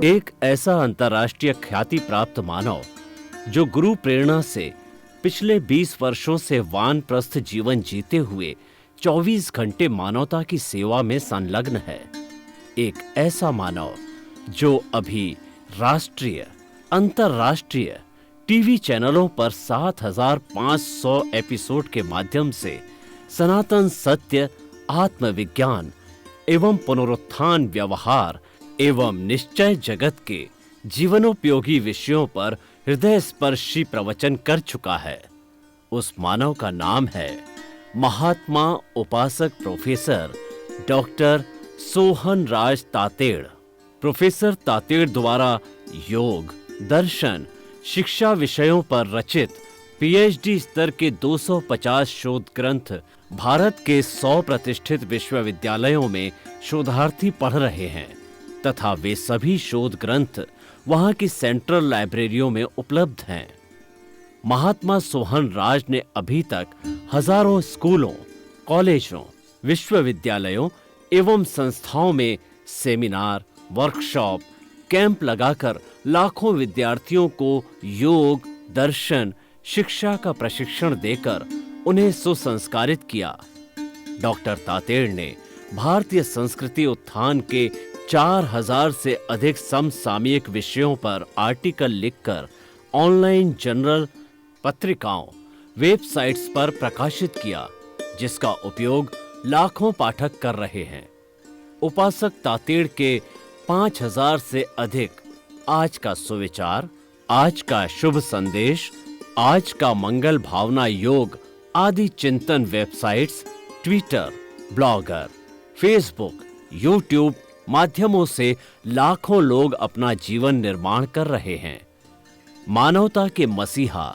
एक ऐसा अंतर्राष्ट्रीय ख्याति प्राप्त मानव जो गुरु प्रेरणा से पिछले 20 वर्षों से वानप्रस्थ जीवन जीते हुए 24 घंटे मानवता की सेवा में संलग्न है। एक ऐसा मानव जो अभी राष्ट्रीय, अंतर्राष्ट्रीय टीवी चैनलों पर 7,500 एपिसोड के माध्यम से सनातन सत्य, आत्मविज्ञान एवं पुनरुत्थान व्यवहार एवं निश्चय जगत के जीवनोपयोगी विषयों पर हृदय स्पर्शी प्रवचन कर चुका है। उस मानव का नाम है महात्मा उपासक प्रोफेसर डॉक्टर सोहन राज तातेड़। प्रोफेसर तातेड़ द्वारा योग, दर्शन, शिक्षा विषयों पर रचित पीएचडी स्तर के 250 शोध ग्रंथ भारत के 100 प्रतिष्ठित विश्वविद्यालयों में शोधार्थी पढ़ रहे हैं तथा वे सभी शोध ग्रंथ वहां की सेंट्रल लाइब्रेरियों में उपलब्ध हैं। महात्मा सोहन राज ने अभी तक हजारों स्कूलों, कॉलेजों, विश्वविद्यालयों एवं संस्थाओं में सेमिनार, वर्कशॉप, कैंप लगाकर लाखों विद्यार्थियों को योग, दर्शन, शिक्षा का प्रशिक्षण देकर उन्हें सुसंस्कारित किया। डॉक्टर तातेड़ ने भारतीय संस्कृति उत्थान के 4,000 से अधिक समसामयिक विषयों पर आर्टिकल लिखकर ऑनलाइन जर्नल, पत्रिकाओं, वेबसाइट्स पर प्रकाशित किया, जिसका उपयोग लाखों पाठक कर रहे हैं। उपासक तातेड़ के 5,000 से अधिक आज का सुविचार, आज का शुभ संदेश, आज का मंगल भावना योग आदि चिंतन websites, Twitter, blogger, Facebook, YouTube माध्यमों से लाखों लोग अपना जीवन निर्माण कर रहे हैं। मानवता के मसीहा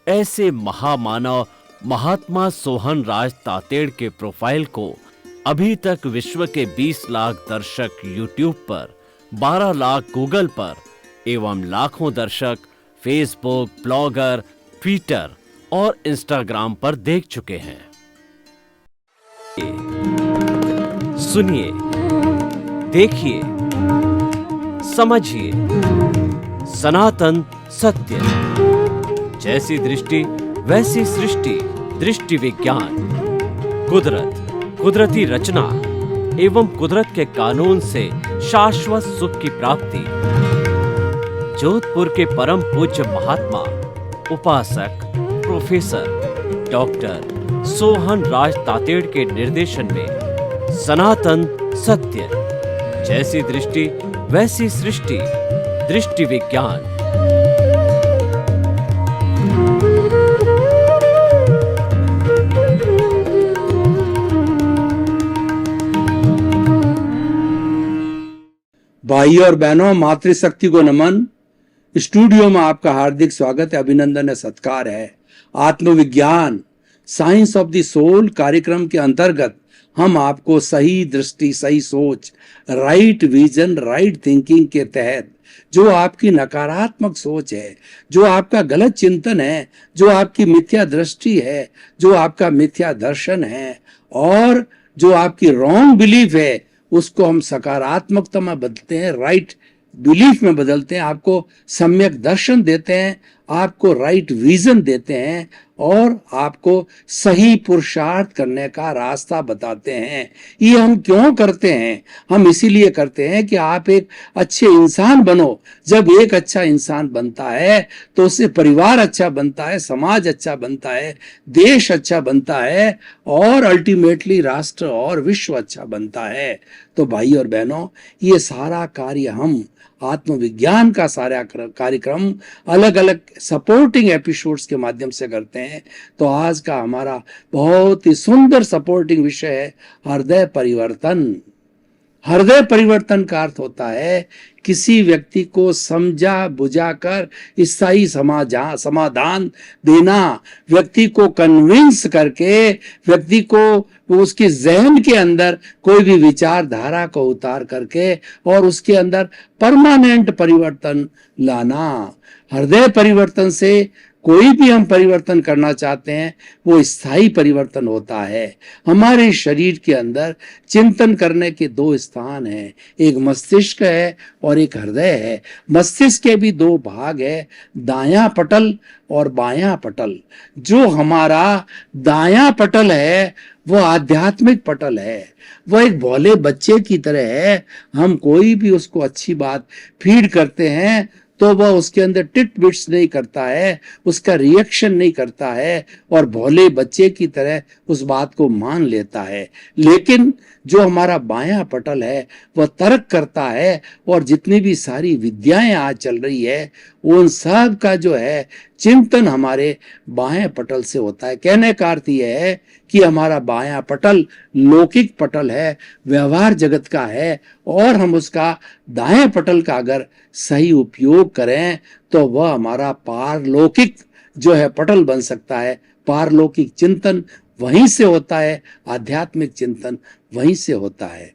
ऐसे महामानव महात्मा सोहन राज तातेड़ के प्रोफाइल को अभी तक विश्व के 20 लाख दर्शक यूट्यूब पर, 12 लाख गूगल पर एवं लाखों दर्शक फेसबुक, ब्लॉगर, ट्विटर और इंस्टाग्राम पर देख चुके हैं। सुनिए, देखिए, समझिए सनातन सत्य। जैसी दृष्टि वैसी सृष्टि, दृष्टि विज्ञान, कुदरत, कुदरती रचना एवं कुदरत के कानून से शाश्वत सुख की प्राप्ति। जोधपुर के परम पूज्य महात्मा उपासक प्रोफेसर डॉक्टर सोहन राज तातेड़ के निर्देशन में सनातन सत्य। जैसी दृष्टि वैसी सृष्टि, दृष्टि विज्ञान। भाइयों और बहनों, मातृशक्ति को नमन। स्टूडियो में आपका हार्दिक स्वागत है, अभिनंदन है, सत्कार है। आत्मविज्ञान, साइंस ऑफ द सोल कार्यक्रम के अंतर्गत हम आपको सही दृष्टि, सही सोच, राइट विजन, राइट थिंकिंग के तहत जो आपकी नकारात्मक सोच है, जो आपका गलत चिंतन है, जो आपकी मिथ्या दृष्टि है, जो आपका मिथ्या दर्शन है और जो आपकी रॉन्ग बिलीफ है, उसको हम सकारात्मकता में बदलते हैं, राइट बिलीफ में बदलते हैं, आपको सम्यक दर्शन देते हैं, आपको राइट विजन देते हैं और आपको सही पुरुषार्थ करने का रास्ता बताते हैं। ये हम क्यों करते हैं? हम इसीलिए करते हैं कि आप एक अच्छे इंसान बनो। जब एक अच्छा इंसान बनता है तो उससे परिवार अच्छा बनता है, समाज अच्छा बनता है, देश अच्छा बनता है और अल्टीमेटली राष्ट्र और विश्व अच्छा बनता है। तो भाई और बहनों, ये सारा कार्य हम आत्मविज्ञान का सारा कार्यक्रम अलग अलग सपोर्टिंग एपिसोड्स के माध्यम से करते हैं। तो आज का हमारा बहुत ही सुंदर सपोर्टिंग विषय है हृदय परिवर्तन। हृदय परिवर्तन का अर्थ होता है किसी व्यक्ति को समझा बुझाकर स्थायी समाधान देना, व्यक्ति को कन्विंस करके, व्यक्ति को उसके जहन के अंदर कोई भी विचारधारा को उतार करके और उसके अंदर परमानेंट परिवर्तन लाना। हृदय परिवर्तन से कोई भी हम परिवर्तन करना चाहते हैं वो स्थायी परिवर्तन होता है। हमारे शरीर के अंदर चिंतन करने के दो स्थान हैं, एक मस्तिष्क है और एक हृदय है। मस्तिष्क के भी दो भाग है, दायां पटल और बायां पटल। जो हमारा दायां पटल है वो आध्यात्मिक पटल है, वो एक भोले बच्चे की तरह है। हम कोई भी उसको अच्छी बात फीड करते हैं तो वह उसके अंदर टिट बिट्स नहीं करता है, उसका रिएक्शन नहीं करता है और भोले बच्चे की तरह उस बात को मान लेता है। लेकिन जो हमारा बायां पटल है वह तर्क करता है और जितनी भी सारी विद्याएं आज चल रही है उन सब का जो है चिंतन हमारे बाएं पटल से होता है। कहने का अर्थ यह है कि हमारा बायां पटल लौकिक पटल है, व्यवहार जगत का है, और हम उसका दाएं पटल का अगर सही उपयोग करें तो वह हमारा पारलौकिक जो है पटल बन सकता है। पारलौकिक चिंतन वहीं से होता है, आध्यात्मिक चिंतन वहीं से होता है।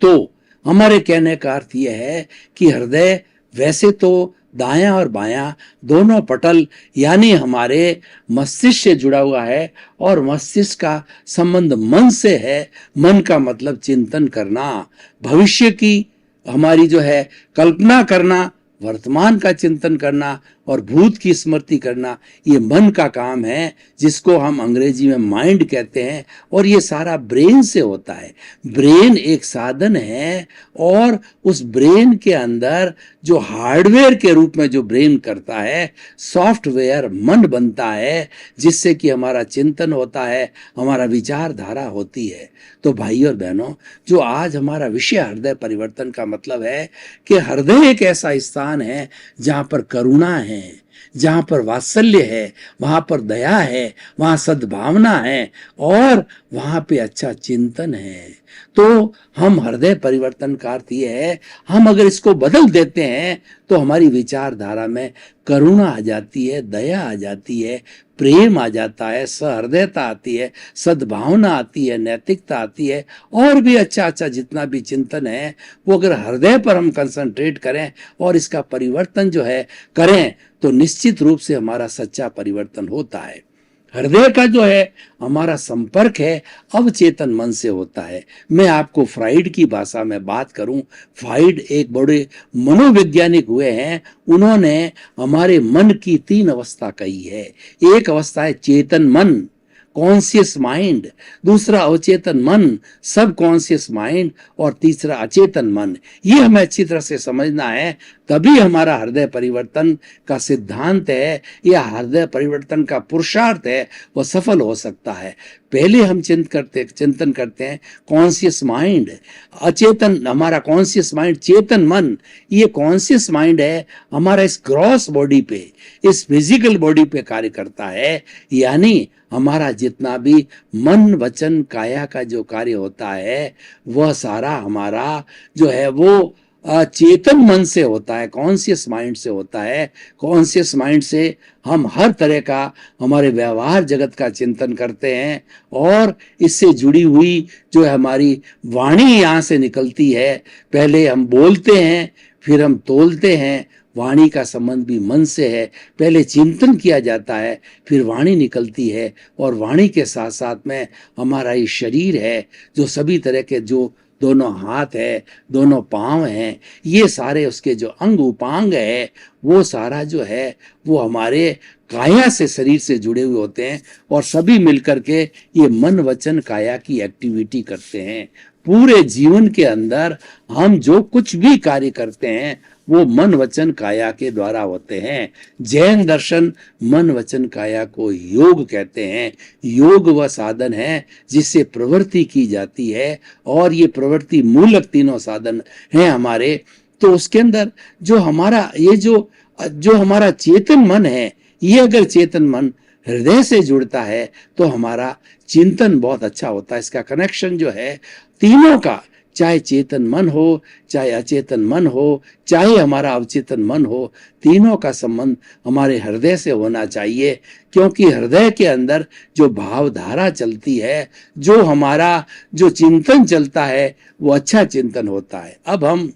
तो हमारे कहने का अर्थ यह है कि हृदय वैसे तो दायां और बायां दोनों पटल यानी हमारे मस्तिष्क से जुड़ा हुआ है और मस्तिष्क का संबंध मन से है। मन का मतलब चिंतन करना, भविष्य की हमारी जो है कल्पना करना, वर्तमान का चिंतन करना और भूत की स्मृति करना, ये मन का काम है जिसको हम अंग्रेजी में माइंड कहते हैं और ये सारा ब्रेन से होता है। ब्रेन एक साधन है और उस ब्रेन के अंदर जो हार्डवेयर के रूप में जो ब्रेन करता है, सॉफ्टवेयर मन बनता है जिससे कि हमारा चिंतन होता है, हमारा विचारधारा होती है। तो भाई और बहनों, जो आज हमारा विषय हृदय परिवर्तन का मतलब है कि हृदय एक ऐसा स्थान है जहां पर करुणा है, जहां पर वात्सल्य है, वहां पर दया है, वहां सद्भावना है और वहां पे अच्छा चिंतन है। तो हम हृदय परिवर्तन का अर्थ यह है, हम अगर इसको बदल देते हैं तो हमारी विचारधारा में करुणा आ जाती है, दया आ जाती है, प्रेम आ जाता है, सहृदयता आती है, सद्भावना आती है, नैतिकता आती है और भी अच्छा अच्छा जितना भी चिंतन है वो अगर हृदय पर हम कंसंट्रेट करें और इसका परिवर्तन जो है करें तो निश्चित रूप से हमारा सच्चा परिवर्तन होता है। हृदय का जो है हमारा संपर्क है अवचेतन मन से होता है। मैं आपको फ्राइड की भाषा में बात करूं, फ्राइड एक बड़े मनोवैज्ञानिक हुए हैं। उन्होंने हमारे मन की तीन अवस्था कही है। एक अवस्था है चेतन मन, कॉन्शियस माइंड, दूसरा अवचेतन मन, सब कॉन्शियस माइंड और तीसरा अचेतन मन। ये हमें अच्छी तरह से समझना है, तभी हमारा हृदय परिवर्तन का सिद्धांत है या हृदय परिवर्तन का पुरुषार्थ है वह सफल हो सकता है। पहले हम चिंतन करते हैं कॉन्शियस माइंड, अचेतन हमारा कॉन्शियस माइंड, चेतन मन। ये कॉन्शियस माइंड है हमारा इस ग्रॉस बॉडी पे, इस फिजिकल बॉडी पे कार्य करता है, यानी हमारा जितना भी मन वचन काया का जो कार्य होता है वह सारा हमारा जो है वो चेतन मन से होता है, कॉन्शियस माइंड से होता है। कॉन्शियस माइंड से हम हर तरह का हमारे व्यवहार जगत का चिंतन करते हैं और इससे जुड़ी हुई जो है हमारी वाणी यहाँ से निकलती है। पहले हम बोलते हैं, फिर हम तोलते हैं। वाणी का संबंध भी मन से है, पहले चिंतन किया जाता है, फिर वाणी निकलती है और वाणी के साथ साथ में हमारा ये शरीर है जो सभी तरह के जो दोनों हाथ है, दोनों पांव हैं, ये सारे उसके जो अंग उपांग है वो सारा जो है वो हमारे काया से शरीर से जुड़े हुए होते हैं और सभी मिलकर के ये मन वचन काया की एक्टिविटी करते हैं। पूरे जीवन के अंदर हम जो कुछ भी कार्य करते हैं वो मन वचन काया के द्वारा होते हैं। जैन दर्शन मन वचन काया को योग कहते हैं। योग वह साधन है जिससे प्रवृत्ति की जाती है और ये प्रवृत्ति मूलक तीनों साधन हैं हमारे। तो उसके अंदर जो हमारा ये जो हमारा चेतन मन है, ये अगर चेतन मन हृदय से जुड़ता है तो हमारा चिंतन बहुत अच्छा होता है। इसका कनेक्शन जो है तीनों का, चाहे चेतन मन हो, चाहे अचेतन मन हो, चाहे हमारा अवचेतन मन हो, तीनों का संबंध हमारे हृदय से होना चाहिए। क्योंकि हृदय के अंदर जो भावधारा चलती है, जो हमारा जो चिंतन चलता है वो अच्छा चिंतन होता है। अब हम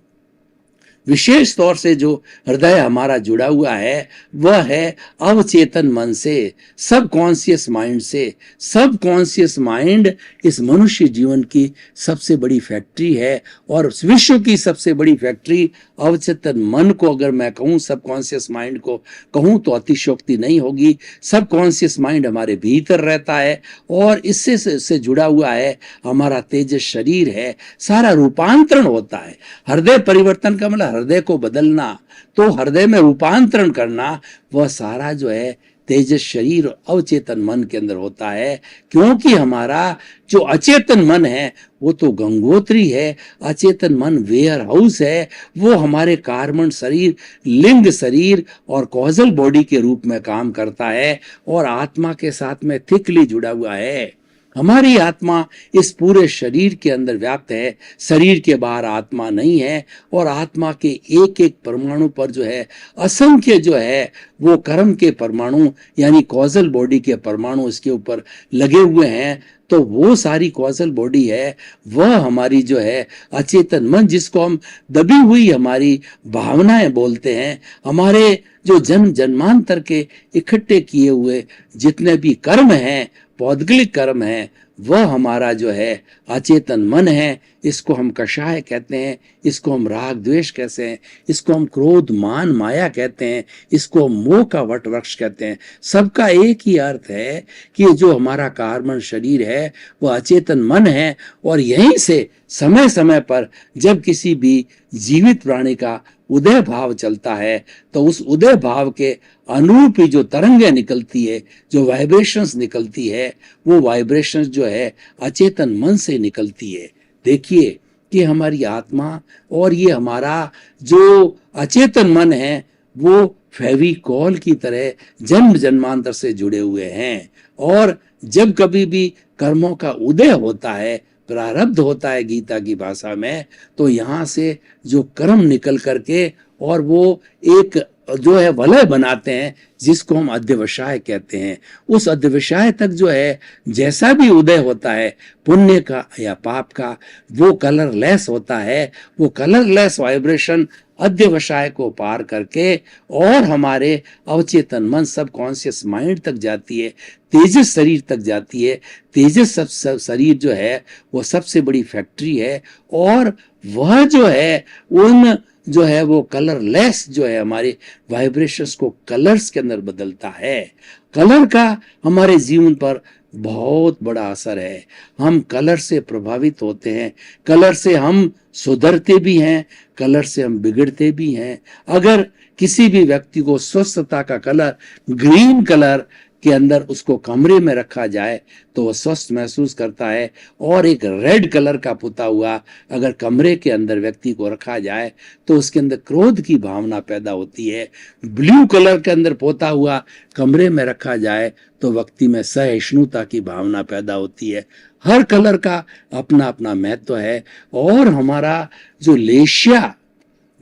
विशेष तौर से जो हृदय हमारा जुड़ा हुआ है वह है अवचेतन मन से, सब कॉन्शियस माइंड से। सब कॉन्शियस माइंड इस मनुष्य जीवन की सबसे बड़ी फैक्ट्री है, और विश्व की सबसे बड़ी फैक्ट्री अवचेतन मन को अगर मैं कहूँ, सब कॉन्शियस माइंड को कहूँ तो अतिशयोक्ति नहीं होगी। सब कॉन्शियस माइंड हमारे भीतर रहता है और इससे जुड़ा हुआ है हमारा तेजस शरीर है। सारा रूपांतरण होता है। हृदय परिवर्तन का मतलब हृदय को बदलना, तो हृदय में रूपांतरण करना, वह सारा जो है तेजस शरीर अवचेतन मन के अंदर होता है। क्योंकि हमारा जो अचेतन मन है वो तो गंगोत्री है, अचेतन मन वेयर हाउस है, वो हमारे कार्बन शरीर, लिंग शरीर और कॉजल बॉडी के रूप में काम करता है और आत्मा के साथ में थिकली जुड़ा हुआ है। हमारी आत्मा इस पूरे शरीर के अंदर व्याप्त है, शरीर के बाहर आत्मा नहीं है, और आत्मा के एक एक परमाणु पर जो है असंख्य जो है वो कर्म के परमाणु यानी कॉजल बॉडी के परमाणु इसके ऊपर लगे हुए हैं। तो वो सारी कॉजल बॉडी है, वह हमारी जो है अचेतन मन, जिसको हम दबी हुई हमारी भावनाएं बोलते हैं, हमारे जो जन्म जन्मांतर के इकट्ठे किए हुए जितने भी कर्म हैं, पौद्गलिक कर्म है, वह हमारा जो है अचेतन मन है। इसको हम कषाय कहते हैं, इसको हम राग द्वेष कहते हैं, इसको हम क्रोध मान माया कहते हैं, इसको हम मोह का वट वृक्ष कहते हैं। सबका एक ही अर्थ है कि जो हमारा कार्बन शरीर है वह अचेतन मन है, और यहीं से समय समय पर जब किसी भी जीवित प्राणी का उदय भाव चलता है तो उस उदय भाव के अनुरूप ही जो तरंगें निकलती है, जो वाइब्रेशंस निकलती है, वो वाइब्रेशंस जो है अचेतन मन से निकलती है। देखिए कि हमारी आत्मा और ये हमारा जो अचेतन मन है वो फेविकॉल की तरह जन्म जन्मांतर से जुड़े हुए हैं, और जब कभी भी कर्मों का उदय होता है, प्रारब्ध होता है गीता की भाषा में, तो यहाँ से जो कर्म निकल करके और वो एक जो है वलय बनाते हैं जिसको हम अध्यवसाय कहते हैं। उस अध्यवसाय तक जो है जैसा भी उदय होता है पुण्य का या पाप का, वो कलरलेस होता है। वो कलरलेस वाइब्रेशन अध्यवसाय को पार करके और हमारे अवचेतन मन, सब कॉन्शियस माइंड तक जाती है, तेजस शरीर तक जाती है। तेजस सब शरीर जो है वो सबसे बड़ी फैक्ट्री है, और वह जो है उन जो है वो कलरलेस जो है हमारे वाइब्रेशंस को कलर्स के अंदर बदलता है। कलर का हमारे जीवन पर बहुत बड़ा असर है। हम कलर से प्रभावित होते हैं, कलर से हम सुधरते भी हैं, कलर से हम बिगड़ते भी हैं। अगर किसी भी व्यक्ति को स्वस्थता का कलर ग्रीन कलर के अंदर उसको कमरे में रखा जाए तो वह स्वस्थ महसूस करता है, और एक रेड कलर का पुता हुआ अगर कमरे के अंदर व्यक्ति को रखा जाए तो उसके अंदर क्रोध की भावना पैदा होती है। ब्लू कलर के अंदर पोता हुआ कमरे में रखा जाए तो व्यक्ति में सहिष्णुता की भावना पैदा होती है। हर कलर का अपना अपना महत्व है, और हमारा जो लेशिया,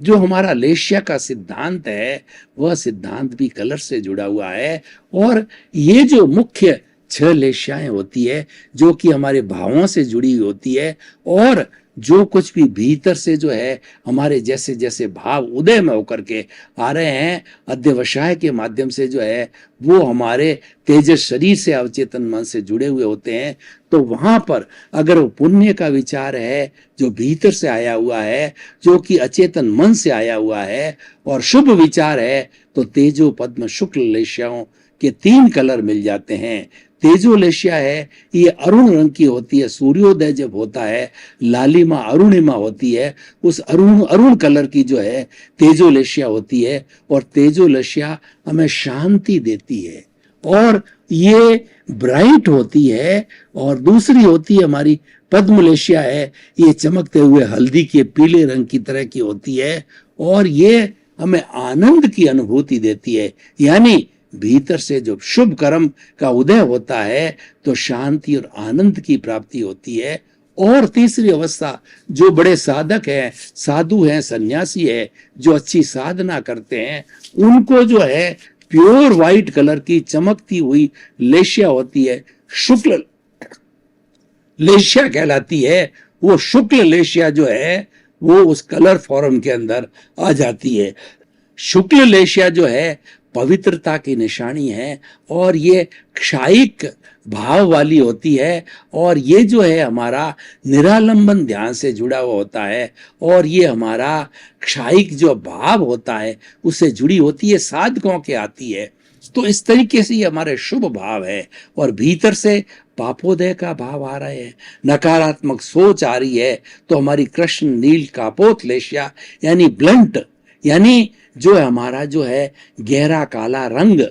जो हमारा लेशिया का सिद्धांत है, वह सिद्धांत भी कलर से जुड़ा हुआ है। और ये जो मुख्य 6 लेशियाएं होती है जो कि हमारे भावों से जुड़ी हुई होती है, और जो कुछ भी भीतर से जो है हमारे जैसे जैसे भाव उदय में होकर के आ रहे हैं अध्यवसाय के माध्यम से, जो है वो हमारे तेजस शरीर से अवचेतन मन से जुड़े हुए होते हैं। तो वहां पर अगर वो पुण्य का विचार है जो भीतर से आया हुआ है, जो कि अचेतन मन से आया हुआ है, और शुभ विचार है तो तेजो पद्म शुक्ल लेशियाओं के 3 कलर मिल जाते हैं। तेजोलेशिया है, ये अरुण रंग की होती है। सूर्योदय जब होता है, लालिमा अरुणिमा होती है, उस अरुण कलर की जो है तेजोलेशिया होती है, और तेजोलेशिया हमें शांति देती है और ये ब्राइट होती है। और दूसरी होती है हमारी पद्मलेशिया है, ये चमकते हुए हल्दी के पीले रंग की तरह की होती है, और ये हमें आनंद की अनुभूति देती है। यानी भीतर से जो शुभ कर्म का उदय होता है तो शांति और आनंद की प्राप्ति होती है। और तीसरी अवस्था जो बड़े साधक हैं, साधु हैं, सन्यासी है, जो अच्छी साधना करते हैं, उनको जो है प्योर व्हाइट कलर की चमकती हुई लेशिया होती है, शुक्ल लेशिया कहलाती है। वो शुक्ल लेशिया जो है वो उस कलर फॉर्म के अंदर आ जाती है। शुक्ल लेशिया जो है पवित्रता की निशानी है और ये क्षायिक भाव वाली होती है, और ये जो है हमारा निरालंबन ध्यान से जुड़ा हुआ होता है, और ये हमारा क्षायिक जो भाव होता है उससे जुड़ी होती है, साधकों के आती है। तो इस तरीके से ये हमारे शुभ भाव है, और भीतर से पापोदय का भाव आ रहे हैं, नकारात्मक सोच आ रही है, तो हमारी कृष्ण नील कापोत लेशिया यानी ब्लंट, यानी जो हमारा जो है गहरा काला रंग,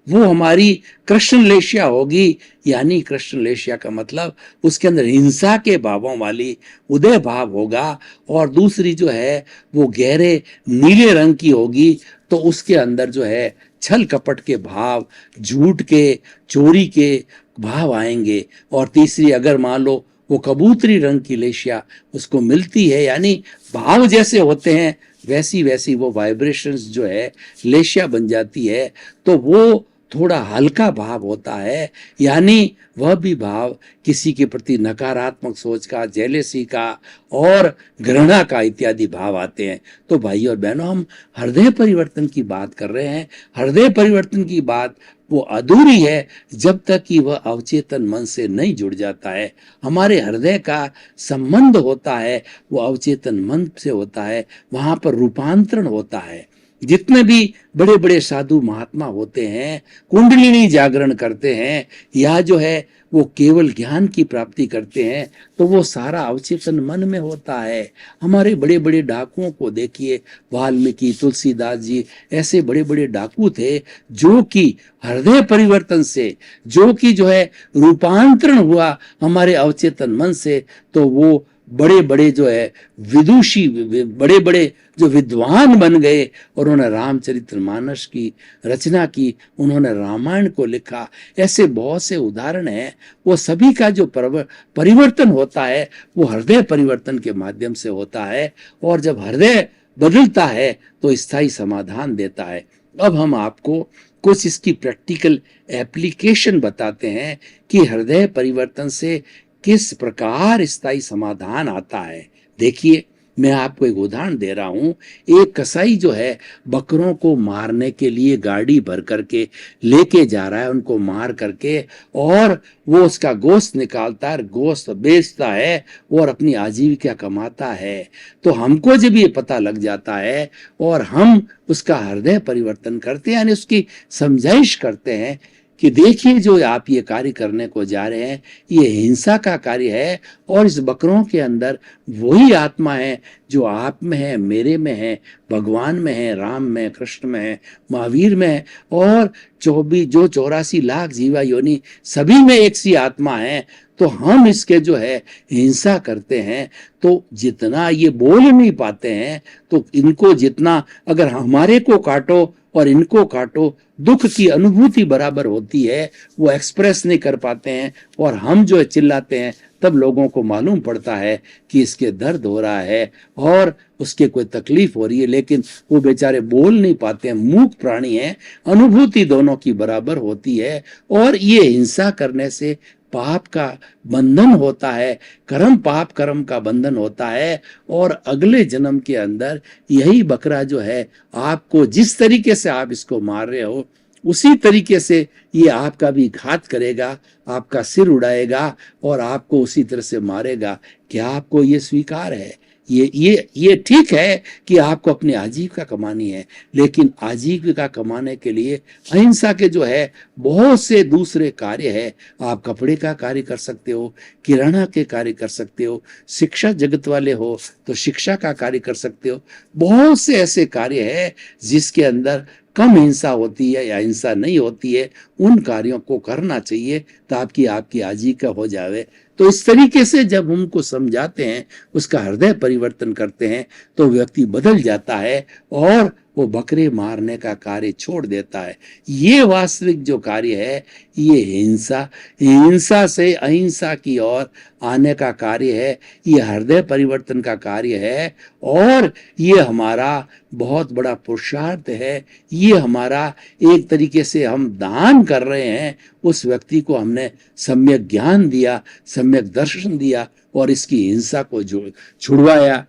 वो हमारी कृष्ण लेशिया होगी। यानी कृष्ण लेशिया का मतलब उसके अंदर हिंसा के भावों वाली उदय भाव होगा, और दूसरी जो है वो गहरे नीले रंग की होगी, तो उसके अंदर जो है छल कपट के भाव, झूठ के, चोरी के भाव आएंगे। और तीसरी अगर मान लो वो कबूतरी रंग की लेशिया उसको मिलती है, यानी भाव जैसे होते हैं वैसी वैसी वो वाइब्रेशंस जो है लेशिया बन जाती है, तो वो थोड़ा हल्का भाव होता है, यानी वह भी भाव किसी के प्रति नकारात्मक सोच का, जेलेसी का और घृणा का इत्यादि भाव आते हैं। तो भाई और बहनों, हम हृदय परिवर्तन की बात कर रहे हैं। हृदय परिवर्तन की बात वो अधूरी है जब तक कि वह अवचेतन मन से नहीं जुड़ जाता है। हमारे हृदय का संबंध होता है वो अवचेतन मन से होता है, वहां पर रूपांतरण होता है। जितने भी बड़े बड़े साधु महात्मा होते हैं, कुंडलिनी जागरण करते हैं, या जो है वो केवल ज्ञान की प्राप्ति करते हैं, तो वो सारा अवचेतन मन में होता है। हमारे बड़े बड़े डाकुओं को देखिए, वाल्मीकि, तुलसीदास जी, ऐसे बड़े बड़े डाकू थे जो कि हृदय परिवर्तन से, जो कि जो है रूपांतरण हुआ हमारे अवचेतन मन से, तो वो बड़े बड़े जो है विदुषी, बड़े बड़े जो विद्वान बन गए, और उन्होंने रामचरितमानस की रचना की, उन्होंने रामायण को लिखा। ऐसे बहुत से उदाहरण हैं। वो सभी का जो परिवर्तन होता है वो हृदय परिवर्तन के माध्यम से होता है, और जब हृदय बदलता है तो स्थायी समाधान देता है। अब हम आपको कुछ इसकी प्रैक्टिकल एप्लीकेशन बताते हैं कि हृदय परिवर्तन से किस प्रकार स्थायी समाधान आता है। देखिए, मैं आपको एक उदाहरण दे रहा हूं। एक कसाई जो है बकरों को मारने के लिए गाड़ी भर करके लेके जा रहा है, उनको मार करके, और वो उसका गोश्त निकालता है, गोश्त बेचता है और अपनी आजीविका कमाता है। तो हमको जब ये पता लग जाता है और हम उसका हृदय परिवर्तन करते हैं, यानी उसकी समझाइश करते हैं कि देखिए, जो आप ये कार्य करने को जा रहे हैं ये हिंसा का कार्य है, और इस बकरों के अंदर वही आत्मा है जो आप में है, मेरे में है, भगवान में है, राम में, कृष्ण में है, महावीर में है, और 84 लाख जीवा योनि सभी में एक सी आत्मा है। तो हम इसके जो है हिंसा करते हैं, तो जितना ये बोल नहीं पाते हैं, तो इनको जितना अगर हमारे को काटो और इनको काटो, दुख की अनुभूति बराबर होती है, वो एक्सप्रेस नहीं कर पाते हैं, और हम जो चिल्लाते हैं तब लोगों को मालूम पड़ता है कि इसके दर्द हो रहा है और उसके कोई तकलीफ हो रही है, लेकिन वो बेचारे बोल नहीं पाते हैं, मूक प्राणी हैं। अनुभूति दोनों की बराबर होती है, और ये हिंसा करने से पाप का बंधन होता है, कर्म पाप कर्म का बंधन होता है, और अगले जन्म के अंदर यही बकरा जो है आपको, जिस तरीके से आप इसको मार रहे हो उसी तरीके से ये आपका भी घात करेगा, आपका सिर उड़ाएगा और आपको उसी तरह से मारेगा। क्या आपको ये स्वीकार है? ये ठीक है कि आपको अपनी आजीविका कमानी है, लेकिन आजीविका कमाने के लिए अहिंसा के जो है बहुत से दूसरे कार्य है। आप कपड़े का कार्य कर सकते हो, किराना के कार्य कर सकते हो, शिक्षा जगत वाले हो तो शिक्षा का कार्य कर सकते हो। बहुत से ऐसे कार्य है जिसके अंदर कम हिंसा होती है या हिंसा नहीं होती है, उन कार्यों को करना चाहिए ताकि आपकी आजीविका हो जावे। तो इस तरीके से जब हमको समझाते हैं, उसका हृदय परिवर्तन करते हैं, तो व्यक्ति बदल जाता है और वो बकरे मारने का कार्य छोड़ देता है। ये वास्तविक जो कार्य है, ये हिंसा से अहिंसा की ओर आने का कार्य है, ये हृदय परिवर्तन का कार्य है, और ये हमारा बहुत बड़ा पुरुषार्थ है। ये हमारा एक तरीके से हम दान कर रहे हैं, उस व्यक्ति को हमने सम्यक ज्ञान दिया, सम्यक दर्शन दिया और इसकी हिंसा को छुड़वाया।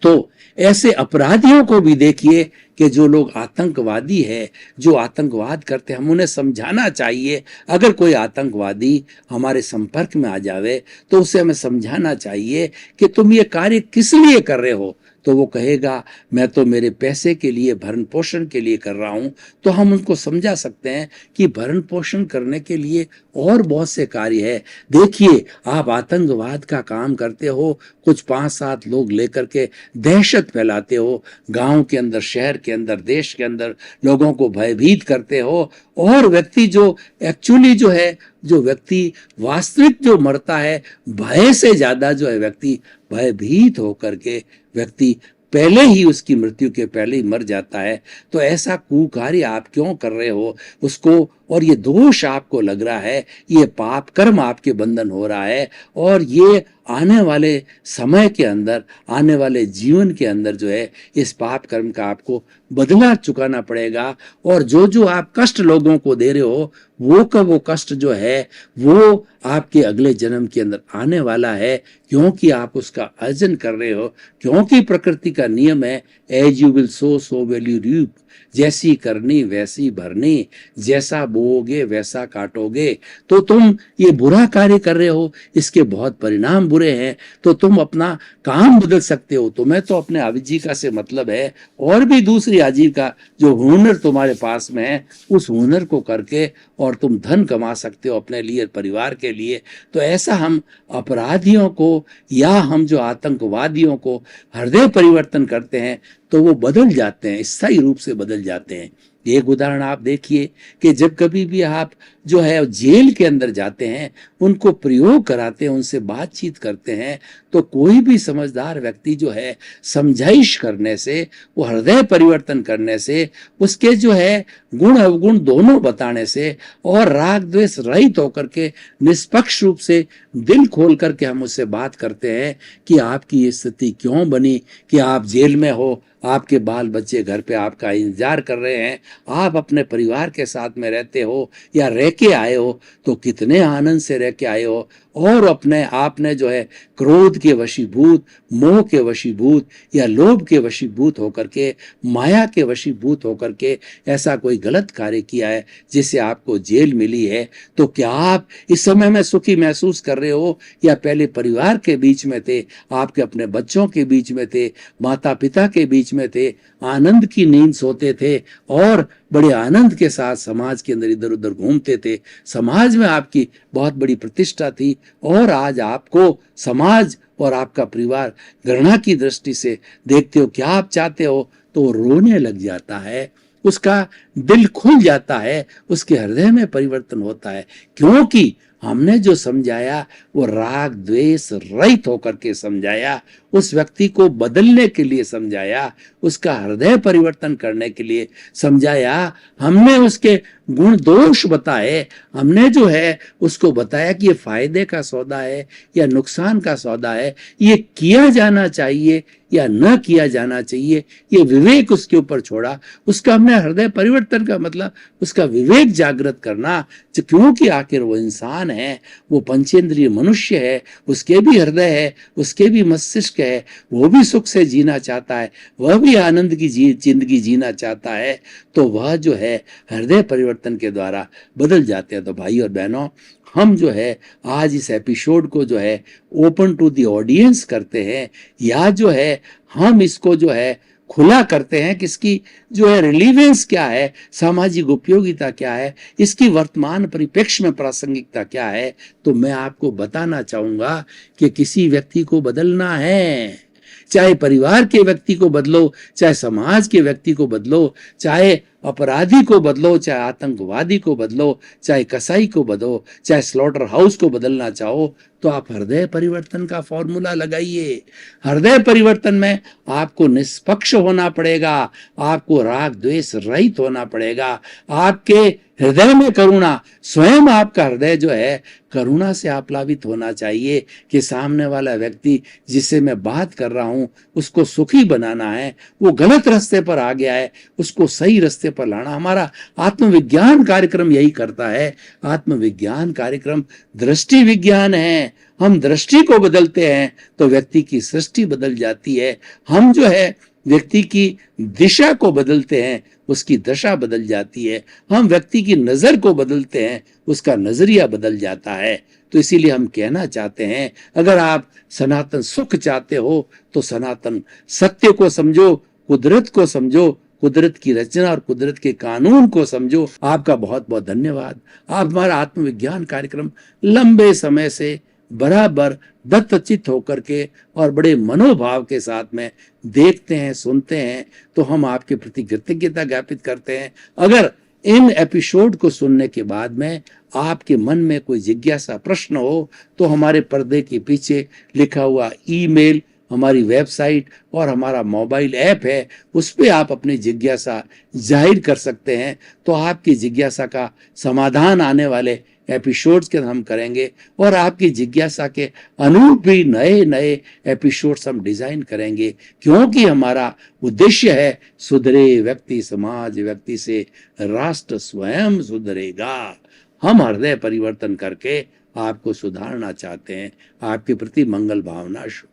तो ऐसे अपराधियों को भी देखिए कि जो लोग आतंकवादी है, जो आतंकवाद करते हैं, हम उन्हें समझाना चाहिए। अगर कोई आतंकवादी हमारे संपर्क में आ जावे तो उसे हमें समझाना चाहिए कि तुम ये कार्य किस लिए कर रहे हो। तो वो कहेगा मैं तो मेरे पैसे के लिए, भरण पोषण के लिए कर रहा हूं। तो हम उनको समझा सकते हैं कि भरण पोषण करने के लिए और बहुत से कार्य है। देखिए, आप आतंकवाद का काम करते हो, कुछ 5-7 लोग लेकर के दहशत फैलाते हो, गांव के अंदर, शहर के अंदर, देश के अंदर लोगों को भयभीत करते हो। और व्यक्ति जो एक्चुअली जो है, जो व्यक्ति वास्तविक जो मरता है, भय से ज्यादा जो है व्यक्ति भयभीत होकर के व्यक्ति पहले ही, उसकी मृत्यु के पहले ही मर जाता है। तो ऐसा कुकार्य आप क्यों कर रहे हो उसको, और ये दोष आपको लग रहा है, ये पाप कर्म आपके बंधन हो रहा है, और ये आने वाले समय के अंदर, आने वाले जीवन के अंदर जो है इस पाप कर्म का आपको बदला चुकाना पड़ेगा। और जो जो आप कष्ट लोगों को दे रहे हो, वो का वो कष्ट जो है वो आपके अगले जन्म के अंदर आने वाला है, क्योंकि आप उसका अर्जन कर रहे हो। क्योंकि प्रकृति का नियम है, as you will sow so will you reap, जैसी करनी वैसी भरनी, जैसा बोओगे वैसा काटोगे। तो तुम ये बुरा कार्य कर रहे हो, इसके बहुत परिणाम बुरे हैं, तो तुम अपना काम बदल सकते हो। तुम्हें तो अपने आजीविका से मतलब है, और भी दूसरी आजीविका जो हुनर तुम्हारे पास में है, उस हुनर को करके और तुम धन कमा सकते हो अपने लिए, परिवार के लिए। तो ऐसा हम अपराधियों को या हम जो आतंकवादियों को हृदय परिवर्तन करते हैं तो वो बदल जाते हैं, स्थायी रूप से बदल जाते हैं। एक उदाहरण आप देखिए कि जब कभी भी आप जो है जेल के अंदर जाते हैं, उनको प्रयोग कराते हैं, उनसे बातचीत करते हैं, तो कोई भी समझदार व्यक्ति जो है समझाइश करने से, वो हृदय परिवर्तन करने से, उसके जो है गुण अवगुण दोनों बताने से, और राग द्वेष रहित होकर के निष्पक्ष रूप से दिल खोल करके हम उससे बात करते हैं कि आपकी ये स्थिति क्यों बनी, कि आप जेल में हो, आपके बाल बच्चे घर पे आपका इंतजार कर रहे हैं, आप अपने परिवार के साथ में रहते हो या रह के आए हो, तो कितने आनंद से रह के आए हो, और अपने आपने जो है क्रोध के वशीभूत, मोह के वशीभूत या लोभ के वशीभूत होकर के, माया के वशीभूत होकर के ऐसा कोई गलत कार्य किया है जिससे आपको जेल मिली है। तो क्या आप इस समय में सुखी महसूस कर रहे हो, या पहले परिवार के बीच में थे, आपके अपने बच्चों के बीच में थे, माता पिता के बीच में थे, आनंद की नींद सोते थे और बड़े आनंद के साथ समाज के अंदर इधर उधर घूमते थे, समाज में आपकी बहुत बड़ी प्रतिष्ठा थी, और आज आपको समाज और आपका परिवार घृणा की दृष्टि से देखते हो, क्या आप चाहते हो, तो रोने लग जाता है, उसका दिल खुल जाता है, उसके हृदय में परिवर्तन होता है। क्योंकि हमने जो समझाया वो राग द्वेष रहित होकर के समझाया, उस व्यक्ति को बदलने के लिए समझाया, उसका हृदय परिवर्तन करने के लिए समझाया। हमने उसके गुण दोष बताए, हमने जो है उसको बताया कि ये फायदे का सौदा है या नुकसान का सौदा है, ये किया जाना चाहिए या न किया जाना चाहिए, ये विवेक उसके ऊपर छोड़ा। उसका हमने हृदय परिवर्तन का मतलब उसका विवेक जागृत करना, क्योंकि आखिर वो इंसान है, वो पंचेंद्रिय मनुष्य है, उसके भी हृदय है, उसके भी मस्तिष्क है, वो भी सुख से जीना चाहता है, वह भी आनंद की जिंदगी जीना चाहता है। तो वह जो है हृदय परिवर्तन के द्वारा बदल जाते हैं। तो भाई और बहनों, हम जो है आज इस एपिसोड को जो है ओपन टू द ऑडियंस करते हैं, या जो है हम इसको जो है खुला करते हैं कि इसकी जो है रिलीवेंस क्या है, सामाजिक उपयोगिता क्या है, इसकी वर्तमान परिप्रेक्ष्य में प्रासंगिकता क्या है। तो मैं आपको बताना चाहूंगा कि किसी व्यक्ति को बदलना है, चाहे परिवार के व्यक्ति को बदलो, चाहे समाज के व्यक्ति को बदलो, चाहे अपराधी को बदलो, चाहे आतंकवादी को बदलो, चाहे कसाई को बदलो, चाहे स्लॉटर हाउस को बदलना चाहो, तो आप हृदय परिवर्तन का फॉर्मूला लगाइए। हृदय परिवर्तन में आपको निष्पक्ष होना पड़ेगा, आपको राग द्वेष रहित होना पड़ेगा, आपके हृदय में करुणा, स्वयं आपका हृदय जो है करुणा से आप्लावित होना चाहिए कि सामने वाला व्यक्ति जिससे मैं बात कर रहा हूं उसको सुखी बनाना है, वो गलत रास्ते पर आ गया है, उसको सही रास्ते पर लाना। हमारा आत्मविज्ञान कार्यक्रम यही करता है। आत्मविज्ञान कार्यक्रम दृष्टि विज्ञान है। हम दृष्टि को बदलते हैं तो व्यक्ति की सृष्टि बदल जाती है। हम जो है व्यक्ति की दिशा को बदलते हैं, उसकी दशा बदल जाती है। हम व्यक्ति की नजर को बदलते हैं, उसका नजरिया बदल जाता है। तो इसीलिए हम कहना चाहते हैं, अगर आप सनातन सुख चाहते हो तो सनातन सत्य को समझो, कुदरत को समझो, कुदरत की रचना और कुदरत के कानून को समझो। आपका बहुत बहुत धन्यवाद। आप हमारा आत्मविज्ञान कार्यक्रम लंबे समय से बराबर दत्तचित्त होकर के और बड़े मनोभाव के साथ में देखते हैं, सुनते हैं, तो हम आपके प्रति कृतज्ञता ज्ञापित करते हैं। अगर इन एपिसोड को सुनने के बाद में आपके मन में कोई जिज्ञासा, प्रश्न हो, तो हमारे पर्दे के पीछे लिखा हुआ ईमेल, हमारी वेबसाइट और हमारा मोबाइल ऐप है, उस पे आप अपनी जिज्ञासा जाहिर कर सकते हैं। तो आपकी जिज्ञासा का समाधान आने वाले एपिसोड्स के हम करेंगे और आपकी जिज्ञासा के अनुरूप भी नए नए एपिसोड्स हम डिजाइन करेंगे, क्योंकि हमारा उद्देश्य है सुधरे व्यक्ति समाज, व्यक्ति से राष्ट्र स्वयं सुधरेगा। हम हृदय परिवर्तन करके आपको सुधारना चाहते हैं। आपके प्रति मंगल भावना शुभ।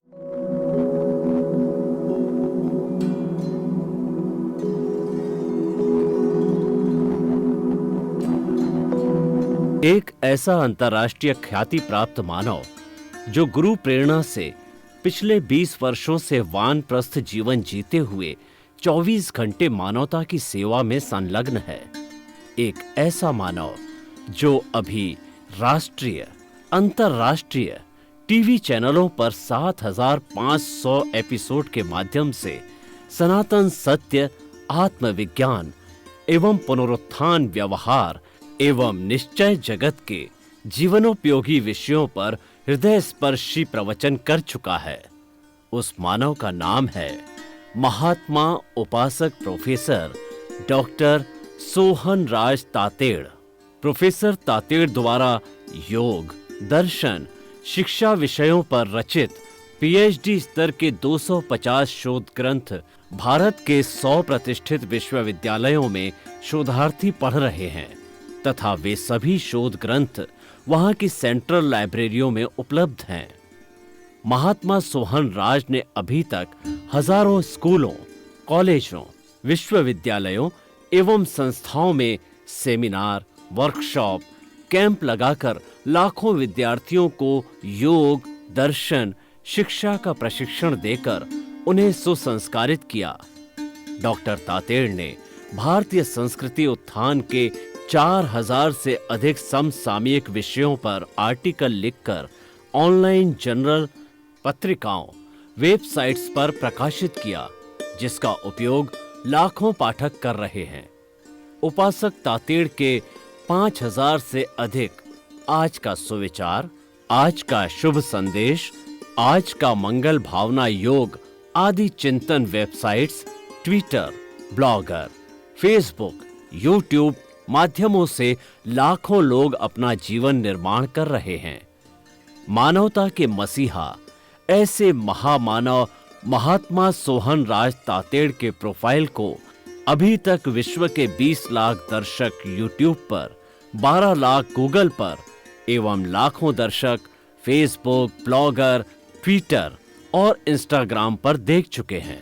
एक ऐसा अंतर्राष्ट्रीय ख्याति प्राप्त मानव जो गुरु प्रेरणा से पिछले 20 वर्षों से वानप्रस्थ जीवन जीते हुए 24 घंटे मानवता की सेवा में संलग्न है। एक ऐसा मानव जो अभी राष्ट्रीय, अंतर्राष्ट्रीय टीवी चैनलों पर 7,500 एपिसोड के माध्यम से सनातन सत्य, आत्मविज्ञान एवं पुनरुत्थान, व्यवहार एवं निश्चय जगत के जीवनोपयोगी विषयों पर हृदय स्पर्शी प्रवचन कर चुका है। उस मानव का नाम है महात्मा उपासक प्रोफेसर डॉक्टर सोहन राज तातेड़। प्रोफेसर तातेड़ द्वारा योग, दर्शन, शिक्षा विषयों पर रचित पीएचडी स्तर के 250 शोध ग्रंथ भारत के 100 प्रतिष्ठित विश्वविद्यालयों में शोधार्थी पढ़ रहे हैं तथा वे सभी शोध ग्रंथ वहां की सेंट्रल लाइब्रेरियों में उपलब्ध हैं। महात्मा सोहन राज ने अभी तक हजारों स्कूलों, कॉलेजों, विश्वविद्यालयों एवं संस्थाओं में सेमिनार, वर्कशॉप, कैंप लगाकर लाखों विद्यार्थियों को योग, दर्शन, शिक्षा का प्रशिक्षण देकर उन्हें सुसंस्कारित किया। डॉक्टर तातेड़ ने भारतीय संस्कृति उत्थान के 4000 से अधिक समसामयिक विषयों पर आर्टिकल लिखकर ऑनलाइन जर्नल, पत्रिकाओं, वेबसाइट्स पर प्रकाशित किया, जिसका उपयोग लाखों पाठक कर रहे हैं। उपासक तातेड़ के 5000 से अधिक आज का सुविचार, आज का शुभ संदेश, आज का मंगल भावना योग आदि चिंतन websites, Twitter, blogger, Facebook, YouTube माध्यमों से लाखों लोग अपना जीवन निर्माण कर रहे हैं। मानवता के मसीहा ऐसे महामानव महात्मा सोहन राज तातेड़ के प्रोफाइल को अभी तक विश्व के 20 लाख दर्शक यूट्यूब पर, 12 लाख गूगल पर एवं लाखों दर्शक फेसबुक, ब्लॉगर, ट्विटर और इंस्टाग्राम पर देख चुके हैं।